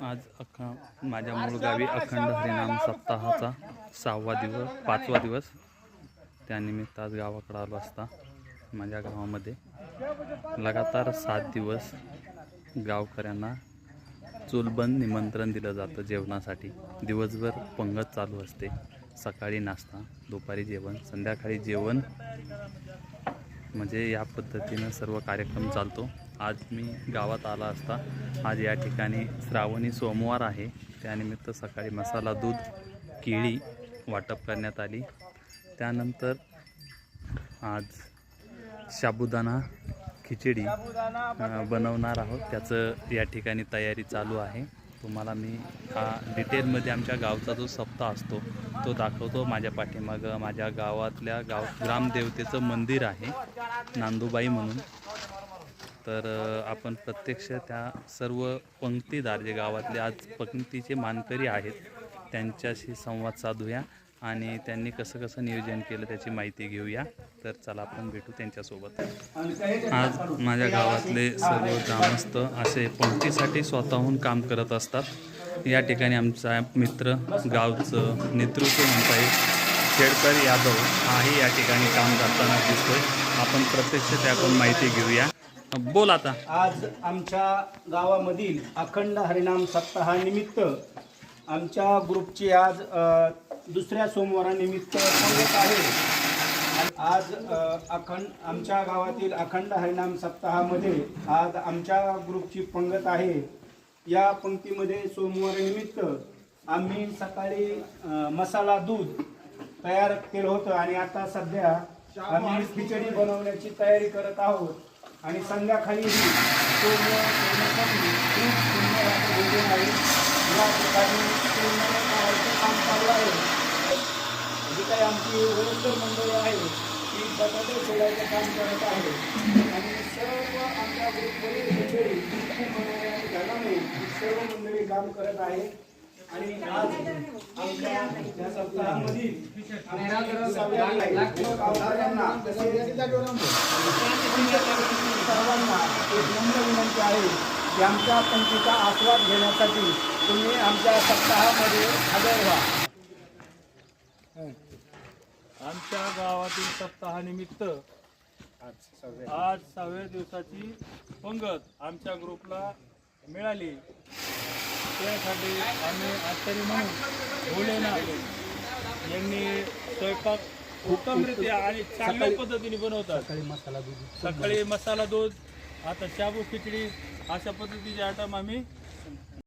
आज माझ्या मूळ गावी अखंड हरिनाम सप्ताहाचा 5वा दिवस। त्यानिमित्त आज गावाकडे आलो असता माझ्या गावामध्ये लगातार 7 दिवस गावकऱ्यांना चूलबंद निमंत्रण दिलं जातं जेवणासाठी। दिवसभर पंगत चालू असते, सकाळी नाश्ता, दुपारी जेवण, संध्याकाळी जेवण, म्हणजे या पद्धतीनं सर्व कार्यक्रम चालतो। आज मी गावात आला असता आज या ठिकाणी श्रावणी सोमवार आहे, त्यानिमित्त सकाळी मसाला दूध, केळी वाटप करण्यात आली। त्यानंतर आज साबुदाणा खिचडी बनवणार आहोत, त्याचं या ठिकाणी तयारी चालू आहे। तुम्हाला मी डिटेलमध्ये आमच्या गावचा जो सप्ताह असतो तो दाखवतो। माझ्या पाठीमागं माझ्या गावातल्या ग्रामदेवतेचं मंदिर आहे नांदूबाई म्हणून। तर आपण प्रत्यक्ष त्या सर्व पंक्तीदार जे गावातले आज पंक्तीचे मानकरी आहेत त्यांच्याशी संवाद साधूया आणि त्यांनी कसं कसं नियोजन केलं त्याची माहिती घेऊया। तर चला आपण भेटू त्यांच्यासोबत। आज माझ्या गावातले सर्व ग्रामस्थ असे पंक्तीसाठी स्वतःहून काम करत असतात। या ठिकाणी आमचा मित्र गावचं नेतृत्व म्हणता येईल शेडकर यादव हाही या ठिकाणी काम करताना दिसतोय। आपण प्रत्यक्ष त्याकडून माहिती घेऊया। बोल आता। आज आमच्या गावामधील अखंड हरिनाम सप्ताहानिमित्त आमच्या ग्रुपची आज दुसऱ्या सोमवारानिमित्त पंगत आहे। आज आमच्या गावातील अखंड हरिनाम सप्ताहामध्ये आज आमच्या ग्रुपची पंगत आहे। या पंक्तीमध्ये सोमवारानिमित्त आम्ही सकाळी मसाला दूध तयार केलं होतं आणि आता सध्या आम्ही खिचडी बनवण्याची तयारी करत आहोत आणि संध्याकाळी या ठिकाणी काम चालू आहे। जी काही आमची वयस्कर मंडळी आहे ती बटाटे सोडायचं काम करत आहे आणि सर्व आमच्या ग्रुपवरील मंडळी बनवण्याची घराने सर्व मंडळी काम करत आहे। आणि आज आमच्या या सप्ताहामधील सर्वांना एक नम्र विनंती आहे की आमच्या पंक्तीचा आस्वाद घेण्यासाठी तुम्ही आमच्या सप्ताहामध्ये हजर व्हा। आमच्या गावातील सप्ताहानिमित्त आज 6व्या दिवसाची पंगत आमच्या ग्रुपला मिळाली। त्यासाठी आम्ही आचार्य म्हणून भोलेनाथ यांनी स्वयंपाक उत्तमरित्या आणि चांगल्या पद्धतीने बनवतात। सकाळी मसाला दूध, आता शाबू खिचडी अशा पद्धतीचे आयटम आम्ही